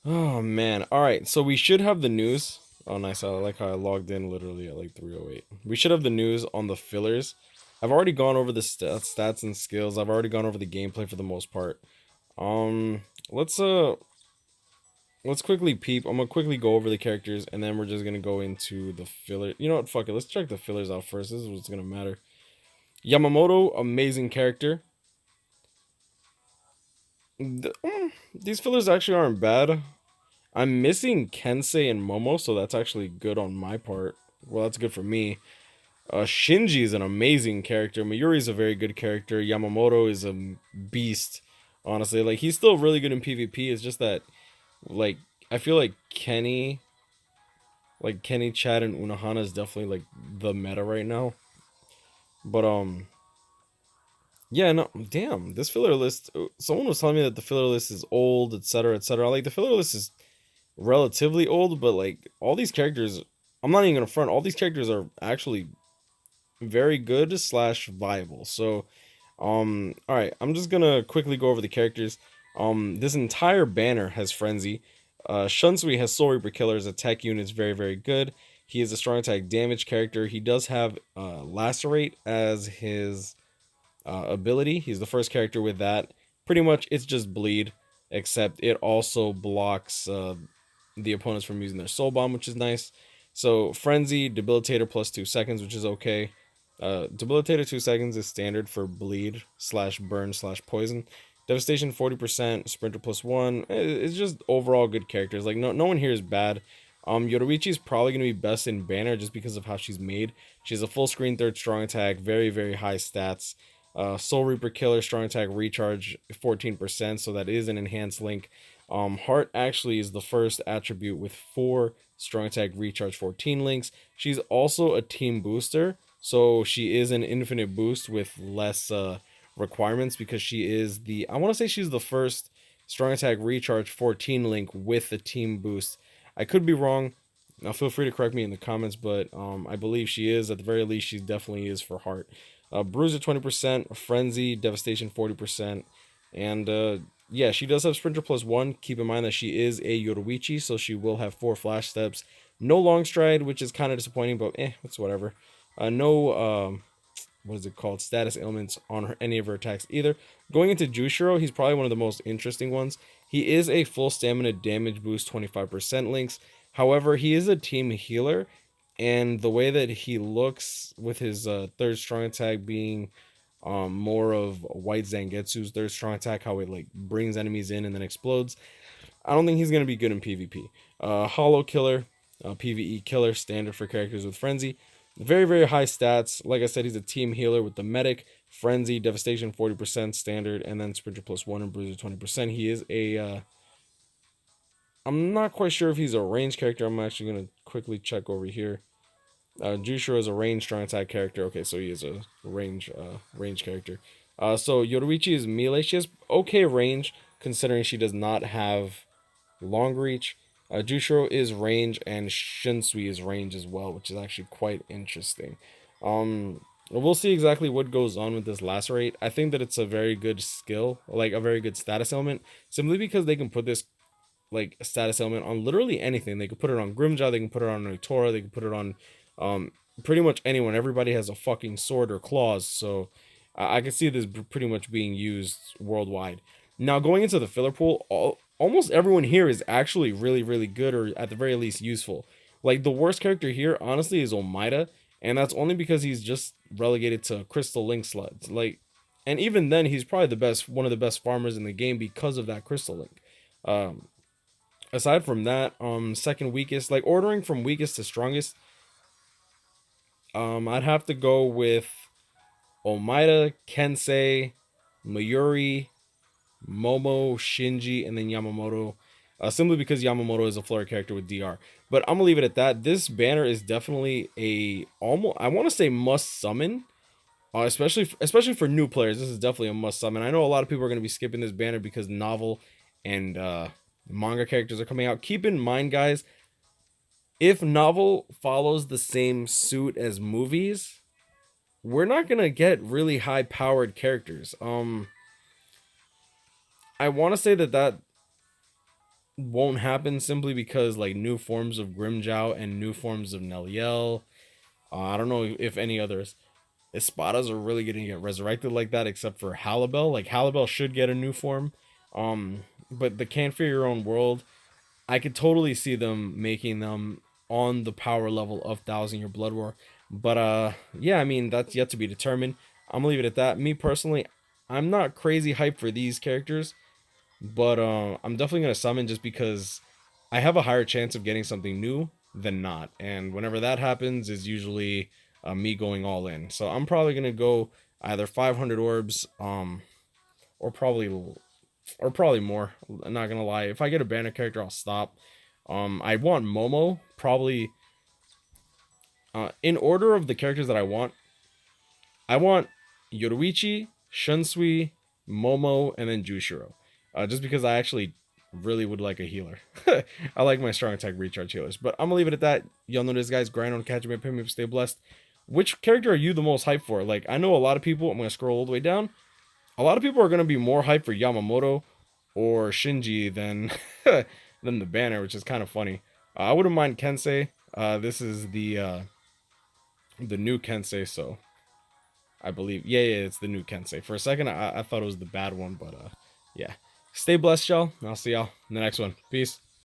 Oh man. All right. So we should have the news. Oh, nice. I like how I logged in literally at like 3:08. We should have the news on the fillers. I've already gone over the stats and skills. I've already gone over the gameplay for the most part. Um, let's uh, let's quickly peep. I'm gonna quickly go over the characters, and then we're just gonna go into the filler. You know what? Fuck it. Let's check the fillers out first. This is what's gonna matter. Yamamoto, amazing character. These fillers actually aren't bad. I'm missing Kensei and Momo, so that's actually good on my part. Well, that's good for me. Shinji is an amazing character. Mayuri is a very good character. Yamamoto is a beast. Honestly, like he's still really good in PvP. It's just that, like, I feel like Kenny, Chad, and Unohana is definitely like the meta right now. But yeah, no, damn, this filler list. Someone was telling me that the filler list is old, etc., etc. Like the filler list is relatively old, but like all these characters, I'm not even gonna front. All these characters are actually very good slash viable. So, all right, I'm just gonna quickly go over the characters. This entire banner has frenzy. Shunsui has Soul Reaper Killer's attack unit is very very good. He is a strong attack damage character. He does have lacerate as his ability. He's the first character with that. Pretty much, it's just bleed, except it also blocks the opponents from using their soul bomb, which is nice. So frenzy, debilitator plus 2 seconds, which is okay. Debilitator 2 seconds is standard for bleed slash burn slash poison. Devastation 40%, sprinter plus one. It's just overall good characters. Like no one here is bad. Yoruichi is probably gonna be best in banner just because of how she's made. She's a full screen third strong attack, very very high stats. Soul Reaper Killer strong attack recharge 14%, so that is an enhanced link. Heart actually is the first attribute with 4 strong attack recharge 14 links. She's also a team booster, so she is an infinite boost with less requirements because she is the, I want to say she's the first strong attack recharge 14 link with the team boost. I could be wrong. Now feel free to correct me in the comments, but I believe she is. At the very least, she definitely is for heart. Bruiser 20%, Frenzy, Devastation 40%, and yeah, she does have Sprinter plus one. Keep in mind that she is a Yoruichi, so she will have 4 flash steps. No long stride, which is kind of disappointing, but it's whatever. No, what is it called? Status ailments on any of her attacks either. Going into Jushiro, he's probably one of the most interesting ones. He is a full stamina damage boost 25% links. However, he is a team healer, and the way that he looks with his third strong attack being more of White Zangetsu's third strong attack, how it like brings enemies in and then explodes. I don't think he's gonna be good in PvP. Hollow Killer, PvE killer, standard for characters with Frenzy. Very very high stats. Like I said, he's a team healer with the medic, Frenzy, Devastation 40% standard, and then Sprinter plus one and Bruiser 20%. He is a I'm not quite sure if he's a range character. I'm actually gonna quickly check over here. Jushiro is a range strong attack character. Okay, so he is a range character. So Yoruichi is melee. She has okay range considering she does not have long reach. Jushiro is range and Shunsui is range as well, which is actually quite interesting. We'll see exactly what goes on with this lacerate. I think that it's a very good skill, like a very good status element, simply because they can put this like status element on literally anything. They could put it on Grimjaw, they can put it on Notora, they can put it on pretty much anyone. Everybody has a fucking sword or claws, so I can see this pretty much being used worldwide. Now going into the filler pool, almost everyone here is actually really really good, or at the very least useful. Like the worst character here, honestly, is Omaida, and that's only because he's just relegated to Crystal Link sluds. Like, and even then, he's probably the best, one of the best farmers in the game because of that Crystal Link. Um, Aside from that, second weakest, like ordering from weakest to strongest, I'd have to go with Omaida, Kensei, Mayuri, Momo, Shinji, and then Yamamoto. Simply because Yamamoto is a floor character with DR. But I'm gonna leave it at that. This banner is definitely a almost, I want to say, must summon. Especially for new players, this is definitely a must summon. I know a lot of people are gonna be skipping this banner because novel and manga characters are coming out. Keep in mind, guys, if novel follows the same suit as movies, we're not gonna get really high powered characters. I want to say that won't happen simply because like new forms of Grimjow and new forms of Neliel. I don't know if any others Espadas are really gonna get resurrected like that, except for Halibel. Like Halibel should get a new form. But the Can't Fear Your Own World, I could totally see them making them on the power level of Thousand Year Blood War. But yeah, I mean that's yet to be determined. I'm gonna leave it at that. Me personally, I'm not crazy hyped for these characters, but I'm definitely gonna summon just because I have a higher chance of getting something new than not, and whenever that happens, is usually me going all in. So I'm probably gonna go either 500 orbs, or probably more. I'm not gonna lie. If I get a banner character, I'll stop. I want Momo probably. In order of the characters that I want Yoruichi, Shunsui, Momo, and then Jushiro. Just because I actually really would like a healer. I like my strong attack recharge healers. But I'm gonna leave it at that. Y'all know this, guys. Grind on, catch me, pay me, stay blessed. Which character are you the most hyped for? Like, I know a lot of people. I'm gonna scroll all the way down. A lot of people are gonna be more hyped for Yamamoto or Shinji than than the banner, which is kind of funny. I wouldn't mind Kensei. This is the new Kensei, so I believe. Yeah, it's the new Kensei. For a second, I thought it was the bad one, but yeah. Stay blessed, y'all. I'll see y'all in the next one. Peace.